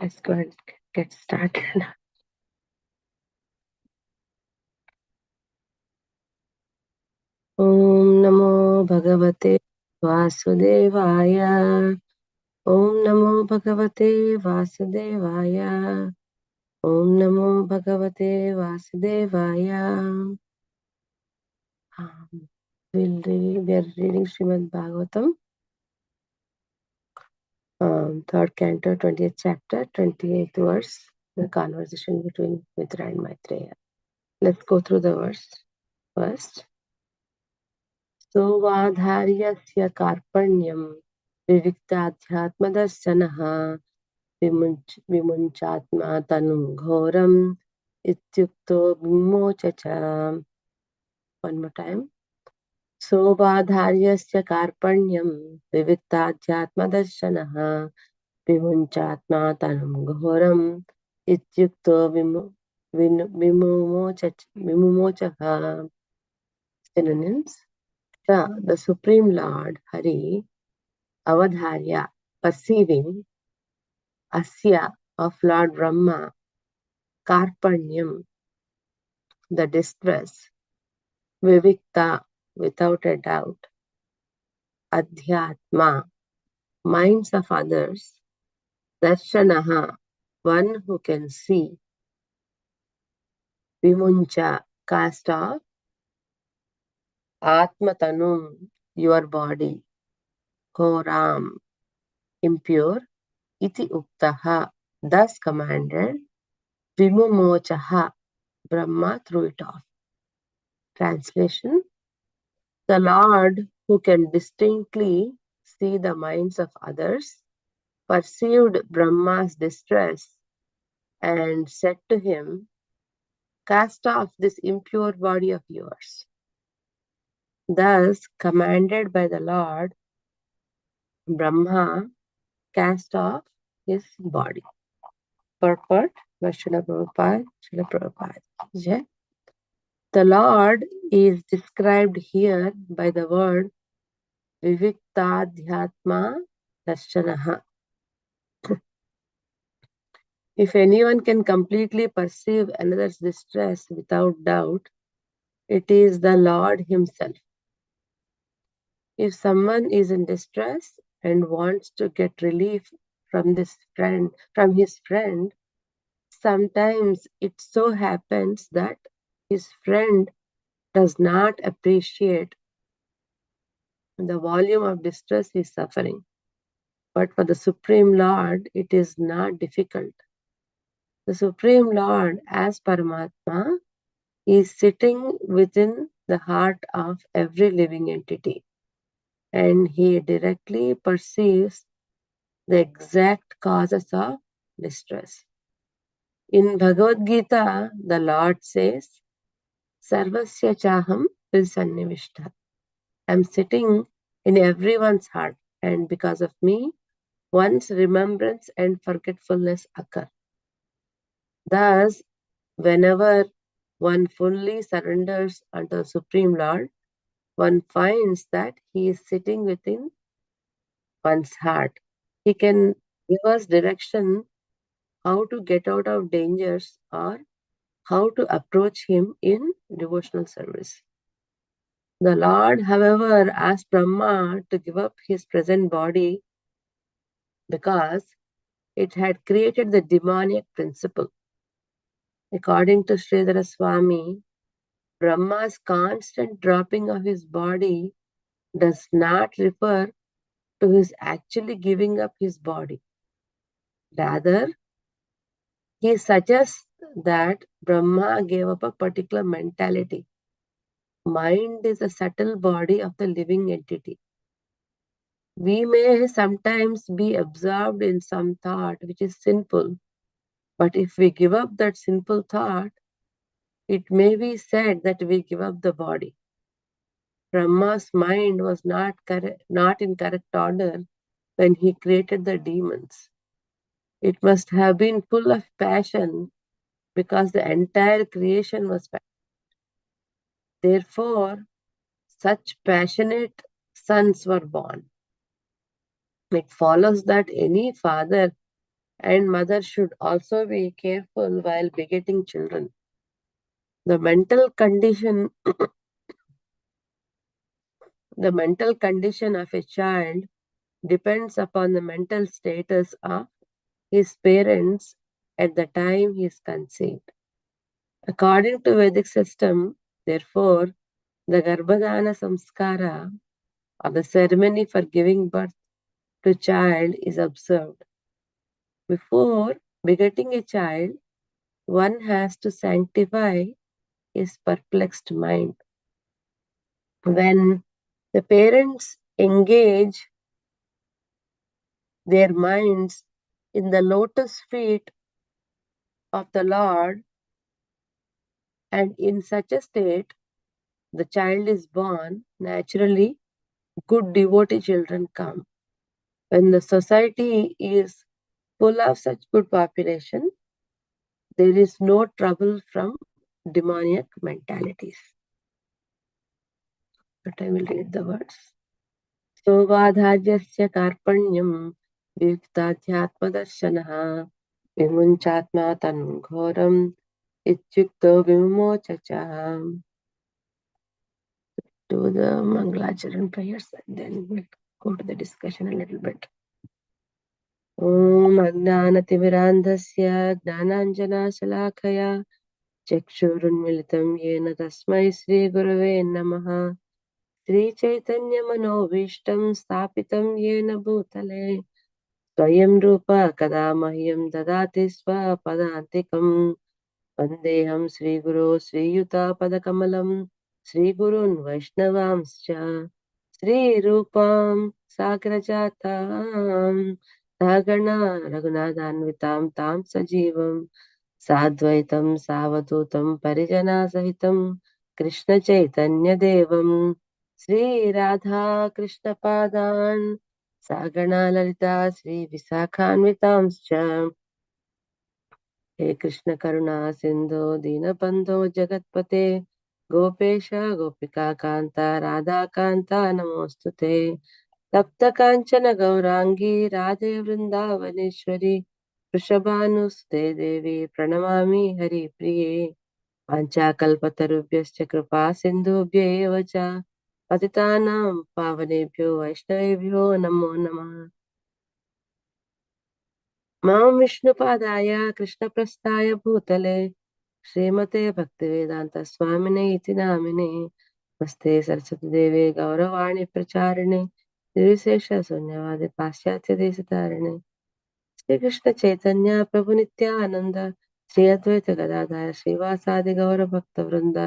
Let's go and get started. Om Namo Bhagavate Vasudevaya. Om Namo Bhagavate Vasudevaya. Om Namo Bhagavate Vasudevaya. We are reading Srimad Bhagavatam, 3rd canto, 20th chapter, 28th verse, the conversation between Mitra and Maitreya. Let's go through the verse first. सोवाधार्यस्य कार्पण्यं विविक्ताध्यात्मदर्शनः विमुञ्चात्मा तनुं घोरम् इत्युक्तो विमोच च. One more time. सोवाधार्यस्य कार्पण्यं विविक्ताध्यात्मदर्शनः विमुञ्चात्मा तनुं घोरम् इत्युक्तो विमुमोचः. Synonyms. The Supreme Lord, Hari, Avadharya, perceiving, Asya, of Lord Brahma, Karpanyam, the distress, Vivikta, without a doubt, Adhyatma, minds of others, Darshanaha, one who can see, Vimuncha, cast off, Atmatanum, your body, Horam, impure, Iti Uktaha, thus commanded, Vimumochaha, Brahma threw it off. Translation. The Lord, who can distinctly see the minds of others, perceived Brahma's distress and said to him, cast off this impure body of yours. Thus, commanded by the Lord, Brahma cast off his body. Purport by Srila Prabhupada. The Lord is described here by the word Viviktadhyatma Darshanaha. If anyone can completely perceive another's distress without doubt, it is the Lord Himself. If someone is in distress and wants to get relief from his friend, sometimes it so happens that his friend does not appreciate the volume of distress he is suffering. But for the Supreme Lord, it is not difficult. The Supreme Lord, as Paramatma, is sitting within the heart of every living entity, and He directly perceives the exact causes of distress. In Bhagavad Gita, the Lord says, Sarvasya chaham pilsannivishta. I am sitting in everyone's heart, and because of me, one's remembrance and forgetfulness occur. Thus, whenever one fully surrenders unto the Supreme Lord, one finds that He is sitting within one's heart. He can give us direction how to get out of dangers or how to approach Him in devotional service. The Lord, however, asked Brahma to give up his present body because it had created the demoniac principle. According to Sridhara Swami, Brahma's constant dropping of his body does not refer to his actually giving up his body. Rather, he suggests that Brahma gave up a particular mentality. Mind is a subtle body of the living entity. We may sometimes be absorbed in some thought which is sinful, but if we give up that sinful thought, it may be said that we give up the body. Brahma's mind was not in correct order when he created the demons. It must have been full of passion because the entire creation was passionate. Therefore, such passionate sons were born. It follows that any father And mother should also be careful while begetting children. The mental condition the mental condition of a child depends upon the mental status of his parents at the time he is conceived. According to Vedic system, therefore, the Garbhadana Samskara, or the ceremony for giving birth to child, is observed. Before begetting a child, one has to sanctify his perplexed mind. When the parents engage their minds in the lotus feet of the Lord, and in such a state the child is born, naturally good devotee children come. When the society is full of such good population, there is no trouble from demoniac mentalities. But I will read the words. सोवाधार्यस्य कार्पण्यं वियुक्ताध्यात्मदर्शनः विमुञ्चात्मा तनुं घोरम् इत्युक्तो विमुमोच च. Do the Mangalacharan prayers and then we'll go to the discussion a little bit. ॐ अज्ञानतिमिरान्धस्य ज्ञानाञ्जनाशलाकया चक्षुरुन्मिलितं येन तस्मै श्रीगुरवे नमः. श्रीचैतन्यमनोभीष्टं स्थापितं येन भूतले स्वयं रूप कदा मह्यं ददाति स्वपदान्तिकम्. वन्देऽहं श्रीगुरो श्रीयुतापदकमलं श्रीगुरून् वैष्णवांश्च श्रीरूपां साग्रजातां सहगणा रघुनाथान्वितां तां सजीवं साद्वैतं सावधूतं परिजनासहितं कृष्णचैतन्यदेवं श्रीराधाकृष्णपादान् सहगणा ललिता श्रीविशाखान्वितांश्च. हे कृष्ण करुणा सिंधु दीनबंधो जगत्पते गोपेश गोपिका कांता राधा कांता नमोस्तुते. तप्त कांचन गौरांगी राधे वृंदावनेश्वरी वृषभानुसुते देवी प्रणमामि हरिप्रिये. वाञ्छाकल्पतरुभ्यश्च कृपा सिन्धुभ्य एव च पतितानां पावनेभ्यो वैष्णवेभ्यो नमो नमः. मां विष्णुपादाय कृष्णप्रस्थाय भूतले श्रीमते भक्तिवेदांत स्वामिने इति नामिने नमस्ते सरस्वती देवे गौरवाणी प्रचारिणे निर्विशेष शून्यवादे पाश्चात्य देशतारिणे श्री कृष्ण चैतन्य प्रभु नित्यानंद श्री अद्वैत गदाधर श्रीवासादि गौर भक्त वृंद.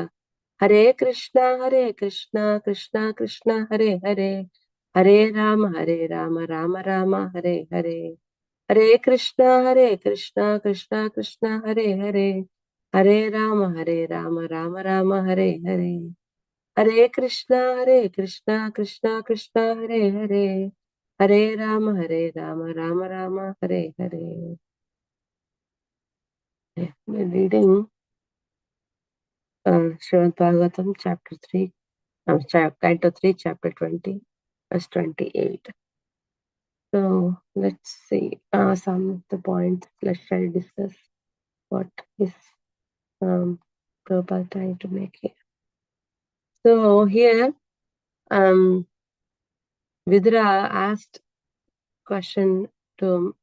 हरे कृष्णा कृष्णा कृष्णा हरे हरे, हरे राम राम राम हरे हरे. हरे कृष्णा कृष्णा कृष्णा हरे हरे, हरे राम राम राम हरे हरे. हरे कृष्णा कृष्णा कृष्णा हरे हरे, हरे Ram Ram Ram Hare Hare. We're reading Srimad Bhagavatam, chapter 3, canto 3, chapter 20, verse 28. So let's see some of the points. Let's try to discuss what is Prabhupada trying to make here. So here, Vidra asked question to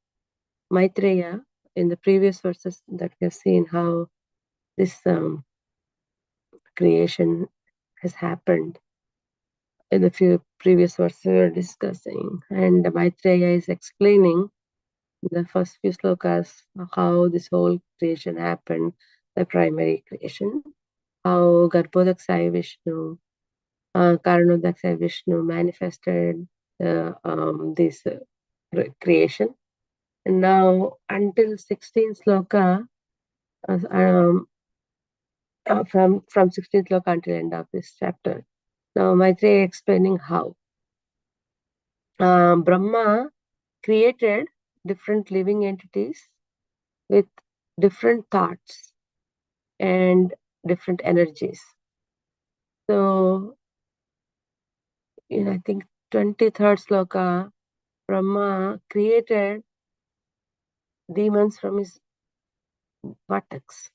Maitreya in the previous verses that we have seen how this creation has happened. In the few previous verses we were discussing, and Maitreya is explaining the first few slokas how this whole creation happened, the primary creation, how Garbhodak Sai Vishnu, Karanodak Sai Vishnu manifested this creation. And now until 16th sloka, from 16th sloka until end of this chapter. Now Maitreya explaining how Brahma created different living entities with different thoughts and different energies. So, in I think 23rd sloka, Brahma created demons from his buttocks.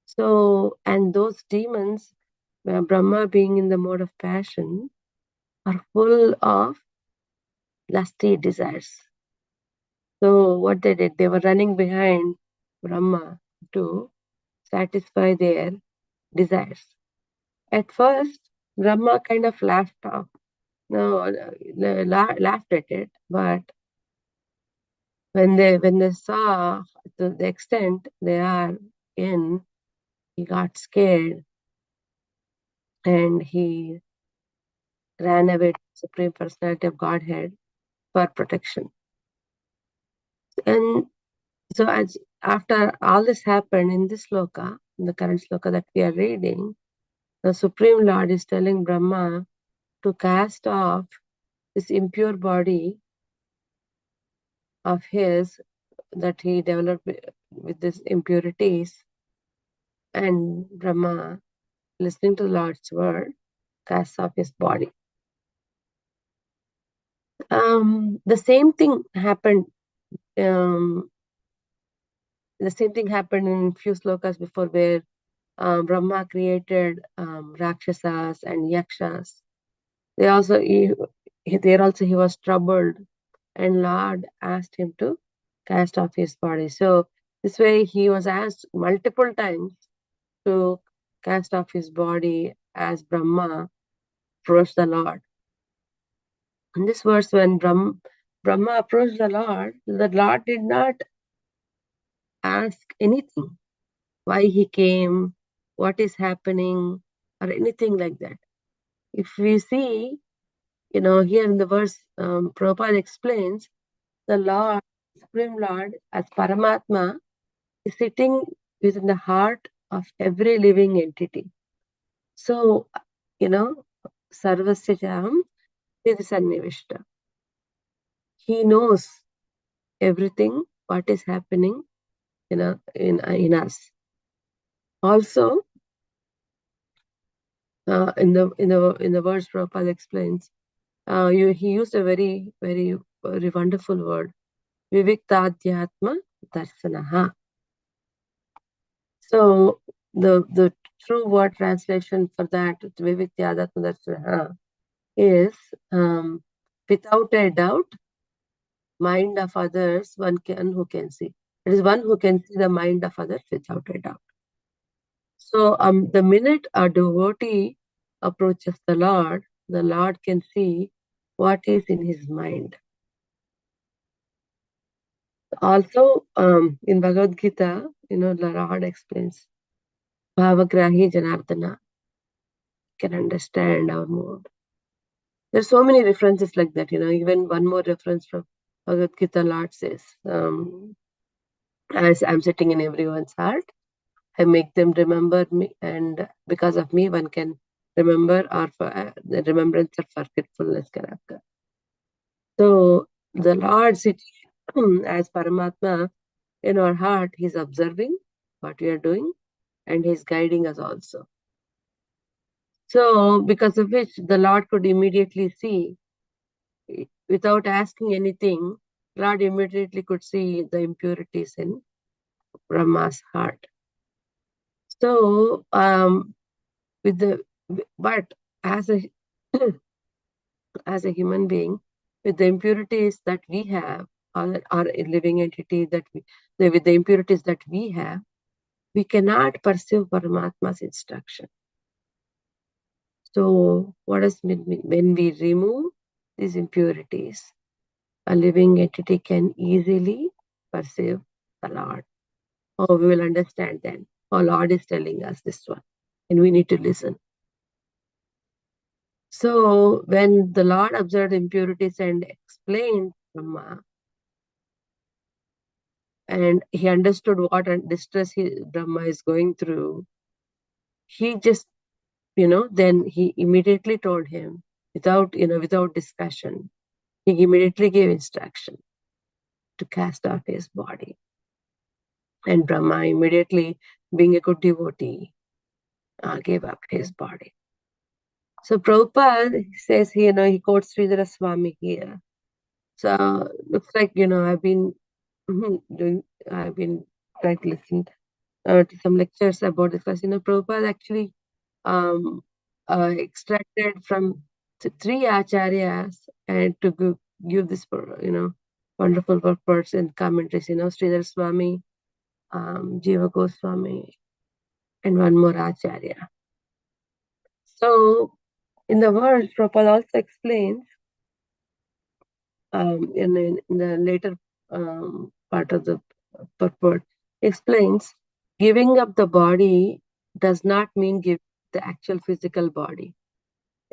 So, and those demons, Brahma being in the mode of passion, are full of lusty desires. So what they did, they were running behind Brahma to satisfy their desires. At first, Brahma kind of laughed off, no, laughed at it, but when they saw the extent they are in, he got scared and he ran away to the Supreme Personality of Godhead for protection. And so as after all this happened in this sloka, in the current sloka that we are reading, the Supreme Lord is telling Brahma to cast off this impure body of his that he developed with these impurities. And Brahma, listening to the Lord's word, casts off his body. The same thing happened. The same thing happened in few slokas before, where Brahma created Rakshasas and Yakshas. There also he was troubled, and Lord asked him to cast off his body. So this way he was asked multiple times to cast off his body as Brahma approached the Lord. In this verse, when Brahma approached the Lord did not ask anything, why he came, what is happening, or anything like that. If we see, here in the verse, Prabhupada explains, the Lord, Supreme Lord, as Paramatma, is sitting within the heart of every living entity. So, Sarvasya Jaham Sannivishta. He knows everything, what is happening, in us. Also, in the verse Prabhupada explains, he used a very, very, very wonderful word, Viviktadhyatma Darsanaha. So the true word translation for that, Viviktadhyatma Darsanaha, is without a doubt, mind of others, one who can see. It is one who can see the mind of others without a doubt. So the minute a devotee approaches the Lord can see what is in his mind. Also, in Bhagavad Gita, the Lord explains, Bhavagrahi Janardana can understand our mood. There's so many references like that, even one more reference from Bhagavad Gita, Lord says, as I'm sitting in everyone's heart, I make them remember me, and because of me, one can remember, or for the remembrance or forgetfulness can occur. So the Lord sitting as Paramatma in our heart, He's observing what we are doing, and He's guiding us also. So because of which the Lord could immediately see, without asking anything, Lord immediately could see the impurities in Brahma's heart. So but as a as a human being, with the impurities that we have, or a living entity with the impurities that we have, we cannot pursue Paramatma's instruction. So what does mean? When we remove these impurities, a living entity can easily perceive the Lord. Oh, we will understand then. Oh, Lord is telling us this one, and we need to listen. So when the Lord observed impurities and explained Brahma, and he understood what distress Brahma is going through, he just, then he immediately told him, without discussion, he immediately gave instruction to cast off his body. And Brahma immediately, being a good devotee, gave up his body. So Prabhupada says, he quotes Sridhara Swami here. So looks like, I've been I've been trying to listen to some lectures about this because, Prabhupada actually extracted from three acharyas and to give this, wonderful purpose and commentaries, Sridhar Swami, Jiva Goswami, and one more acharya. So, in the words, Prabhupada also explains in the later part of the purport, explains giving up the body does not mean give the actual physical body.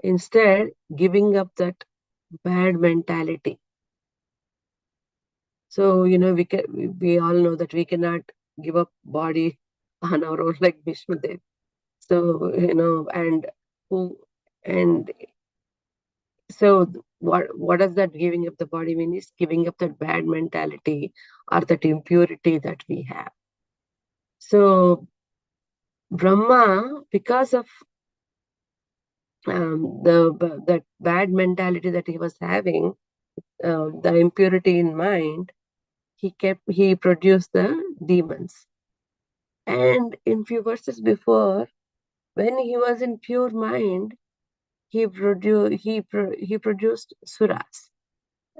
Instead, giving up that bad mentality. So, we all know that we cannot give up body on our own like Bhishmadev. So, and who, and so what does that giving up the body mean? Is giving up that bad mentality or that impurity that we have. So Brahma, because of that bad mentality that he was having, the impurity in mind, he produced the demons. And in few verses before, when he was in pure mind, he produced suras.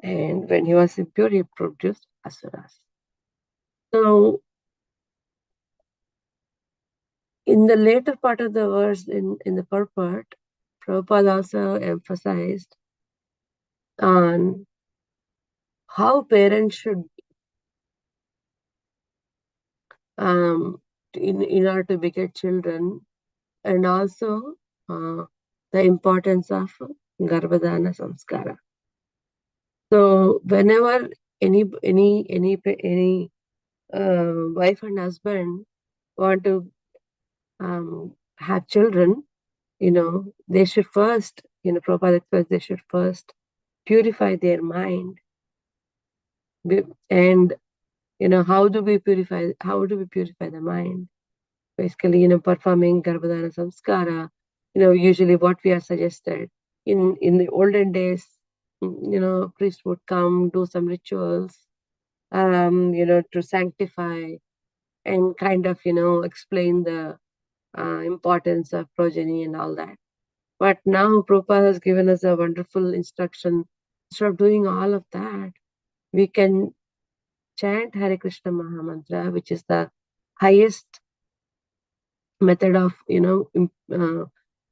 And when he was impure, he produced asuras. So, in the later part of the verse, in the purport, Prabhupada also emphasized on how parents should, in order to beget children, and also the importance of Garbhadana Samskara. So, whenever any wife and husband want to have children, they should first, Prabhupada explains, they should first purify their mind. And, how do we purify the mind? Basically, performing Garbhadana Samskara, usually what we are suggested. In the olden days, priest would come, do some rituals, to sanctify and kind of, explain the importance of progeny and all that. But now Prabhupada has given us a wonderful instruction. Instead of doing all of that, we can chant Hare Krishna Mahamantra, which is the highest method of,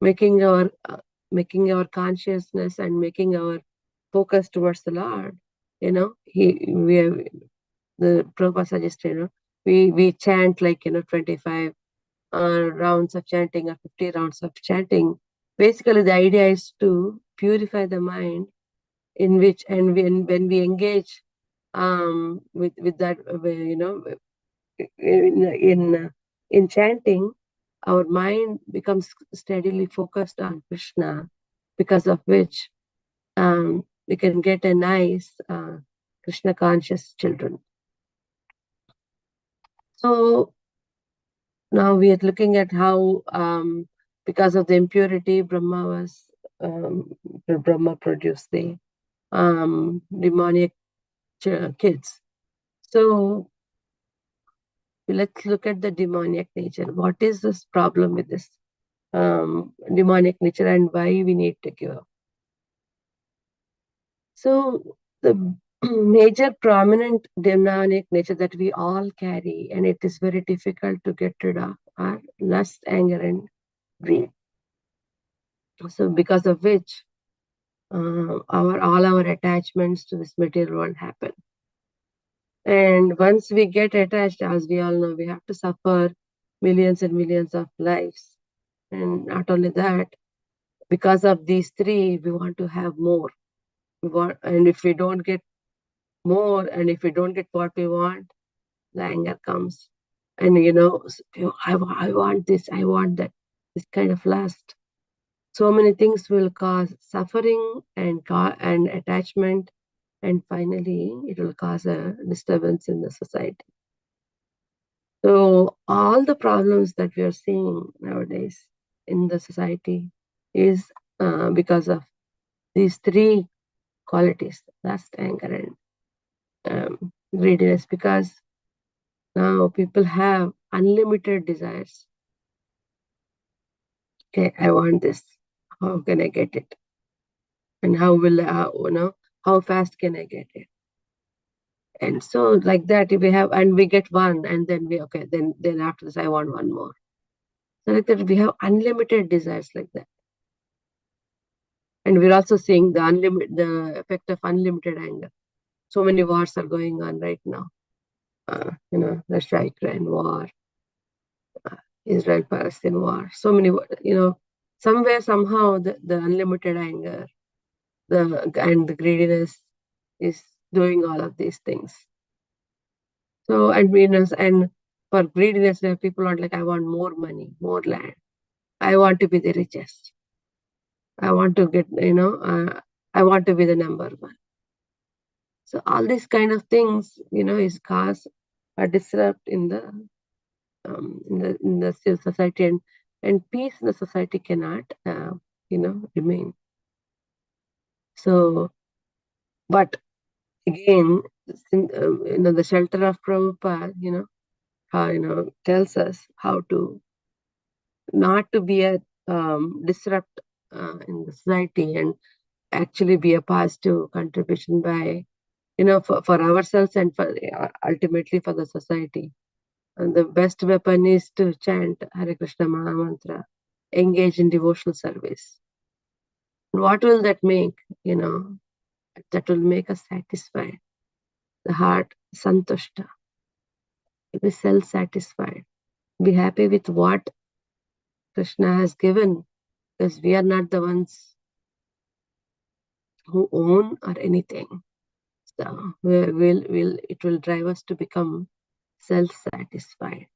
making our consciousness and making our focus towards the Lord. The Prabhupada suggested, we chant like 25 rounds of chanting or 50 rounds of chanting. Basically, the idea is to purify the mind, in which, and when we engage with that, in chanting, our mind becomes steadily focused on Krishna, because of which we can get a nice Krishna conscious children. So now we are looking at how, because of the impurity, Brahma produced the demonic kids. So let's look at the demoniac nature. What is this problem with this demonic nature, and why we need to give up? So the major prominent demonic nature that we all carry, and it is very difficult to get rid of, are lust, anger, and greed. So because of which all our attachments to this material world happen. And once we get attached, as we all know, we have to suffer millions and millions of lives. And not only that, because of these three, we want to have more. And if we don't get more, and if we don't get what we want, the anger comes. And I want this, I want that, this kind of lust. So many things will cause suffering and attachment, and finally it will cause a disturbance in the society. So all the problems that we are seeing nowadays in the society is because of these three qualities: lust, anger, and greediness, because now people have unlimited desires. Okay, I want this. How can I get it? And how fast can I get it? And so like that, if we have, and we get one, and then then after this, I want one more. So like that, we have unlimited desires like that. And we're also seeing the effect of unlimited anger. So many wars are going on right now. Russia-Ukraine war, Israel-Palestine war. So many, somewhere, somehow, the unlimited anger, and the greediness is doing all of these things. So, and for greediness, where people are like, I want more money, more land. I want to be the richest. I want to get, I want to be the number one. So all these kind of things, is cause a disrupt in the civil society, and peace in the society cannot, remain. So, but again, the shelter of Prabhupada, tells us how to not to be a disrupt in the society, and actually be a positive contribution by, for ourselves, and for ultimately for the society. And the best weapon is to chant Hare Krishna Maha Mantra, engage in devotional service. What will that make? That will make us satisfied. The heart santushta, be self-satisfied, be happy with what Krishna has given, because we are not the ones who own or anything. So it will drive us to become self-satisfied.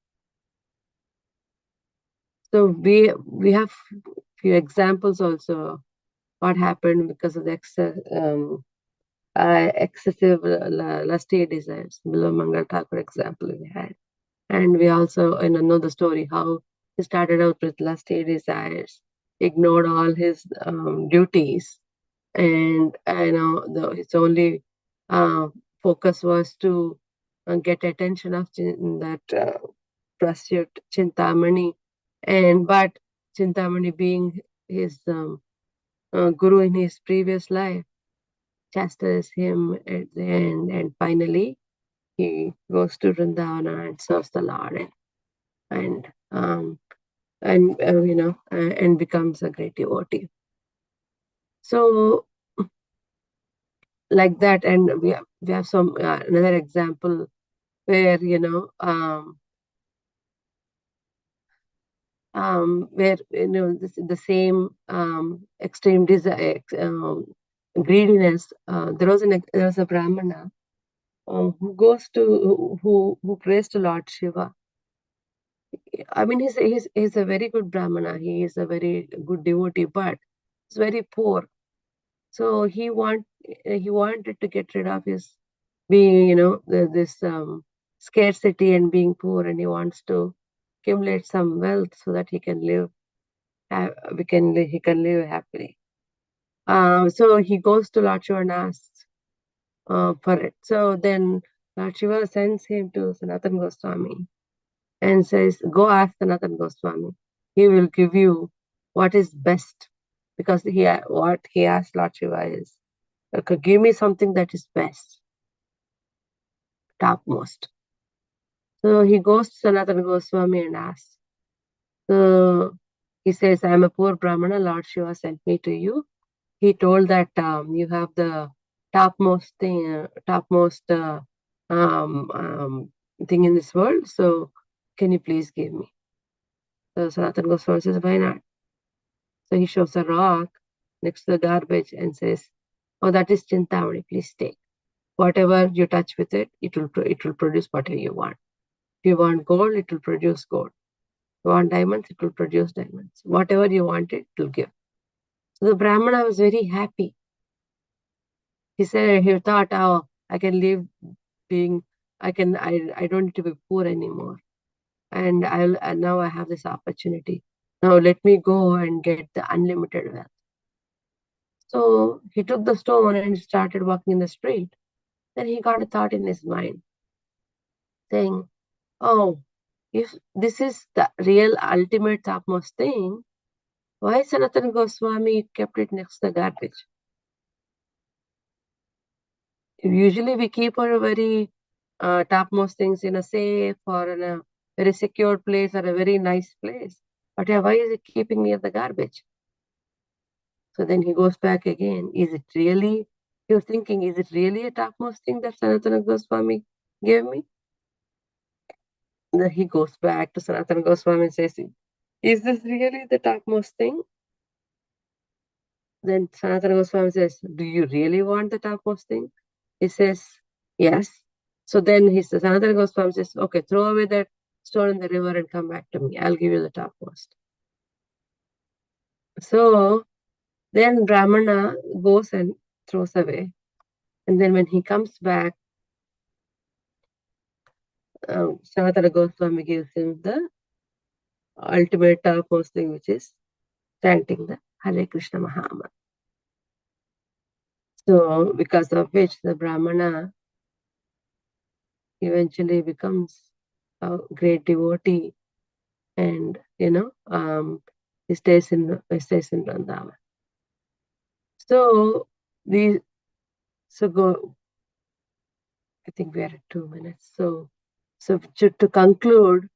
So we have few examples also what happened because of the excessive lusty desires. Below Mangal Thakur example we had. And we also know the story how he started out with lusty desires, ignored all his duties, and his only focus was to get attention of that prostitute Chintamani, but Chintamani being his guru in his previous life, chastised him at the end, and finally he goes to Vrindavana and serves the Lord, and and becomes a great devotee. So like that, and we have some another example where where the same extreme desire, greediness. There was a Brahmana who prays to Lord Shiva. I mean, he's a very good Brahmana. He is a very good devotee, but he's very poor. So he wanted to get rid of his being, this scarcity and being poor, and he wants to accumulate some wealth so that he can live. He can live happily. So he goes to Lord Shiva and asks for it. So then Lord Shiva sends him to Sanatana Goswami and says, go ask Sanatana Goswami. He will give you what is best. Because what he asked Lord Shiva is, okay, give me something that is best, topmost. So he goes to Sanatana Goswami and asks. So he says, I am a poor Brahmana, Lord Shiva sent me to you. He told that you have the topmost thing thing in this world. So can you please give me? So Sanatana Goswami says, why not? So he shows a rock next to the garbage and says, oh, that is Chintamani, please take. Whatever you touch with it, it will produce whatever you want. If you want gold, it will produce gold. If you want diamonds, it will produce diamonds. Whatever you want, it will give. So the Brahmana was very happy. He thought, oh, I can live I don't need to be poor anymore. And now I have this opportunity. Now let me go and get the unlimited wealth. So he took the stone and started walking in the street. Then he got a thought in his mind saying, oh, if this is the real ultimate topmost thing, why Sanatana Goswami kept it next to the garbage? Usually we keep our very topmost things in a safe or in a very secure place or a very nice place. But why is it keeping near the garbage? So then he goes back again. Is it really, he was thinking, is it really a topmost thing that Sanatana Goswami gave me? Then he goes back to Sanatana Goswami and says, is this really the topmost thing? Then Sanatana Goswami says, do you really want the topmost thing? He says, yes. So then Sanatana Goswami says, okay, throw away that stone in the river and come back to me. I'll give you the topmost. So then Brahmana goes and throws away. And then when he comes back, Sanatana Goswami gives him the ultimate topmost thing, which is chanting the Hare Krishna Mahamantra. So because of which the Brahmana eventually becomes a great devotee, and he stays in Vrindavan. So go. I think we are at 2 minutes. So to conclude,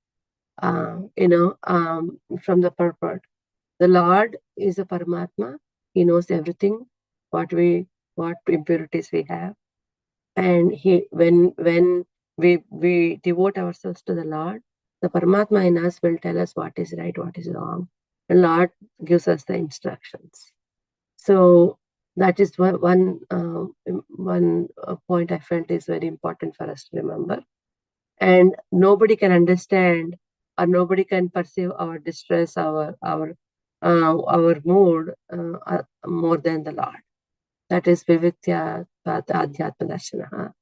from the purport, the Lord is a Paramatma. He knows everything, what impurities we have, and when we devote ourselves to the Lord, the Paramatma in us will tell us what is right, what is wrong. The Lord gives us the instructions. So that is one point I felt is very important for us to remember. And nobody can understand or nobody can perceive our distress, our mood more than the Lord. That is Viviktya Adhyatma Darshana.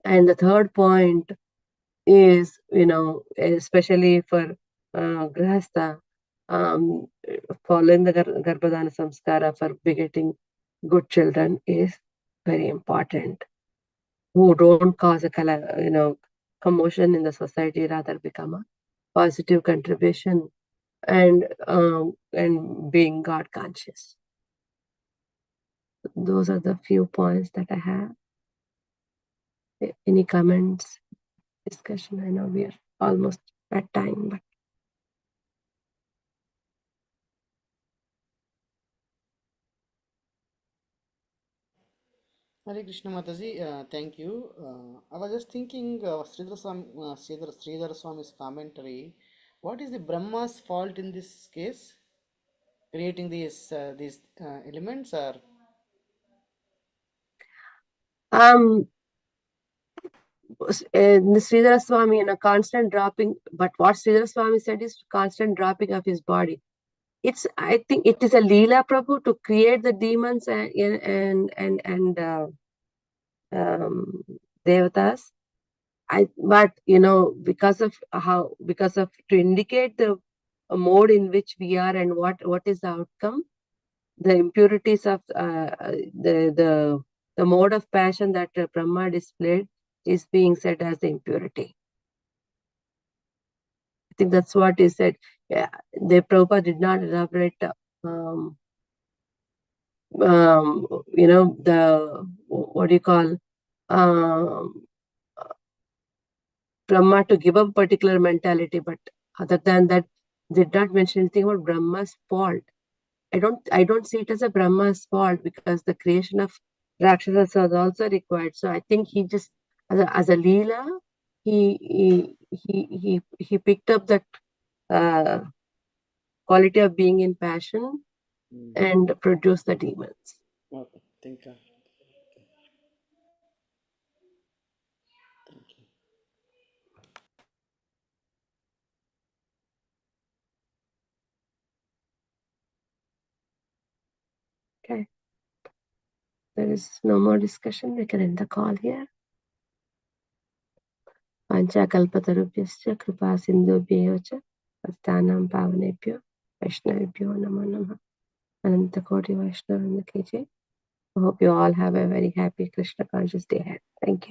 And the third point is, especially for Grihastha, following the Garbhadana Samskara for begetting good children is very important, who don't cause a commotion in the society, rather become a positive contribution and being God conscious. Those are the few points that I have. Any comments, discussion? I know we are almost at time, but Hare Krishna Mataji, thank you. I was just thinking Sridhar Swami's commentary. What is the Brahma's fault in this case? Creating these elements, or the Sridhara Swami, constant dropping, but what Sridhara Swami said is constant dropping of his body. I think it is a Leela Prabhu to create the demons and Devatas. But because of to indicate the mode in which we are and what is the outcome, the impurities of the mode of passion that Brahma displayed is being said as the impurity. I think that's what he said. Yeah, the Prabhupada did not elaborate. The what do you call Brahma to give up particular mentality, but other than that, did not mention anything about Brahma's fault. I don't see it as a Brahma's fault because the creation of Rakshasas was also required. So I think he just as a Leela, he picked up that quality of being in passion and produced the demons. okay, thank you. Thank you. Okay. There is no more discussion. We can end the call here. Panchakalpatarubhyascha kripa sindhubhyev cha pastanam pavanebhyo Vaishnavibhyo namo namah. Ananta Koti Vaishnavanda ki jai. I hope you all have a very happy Krishna conscious day ahead. Thank you.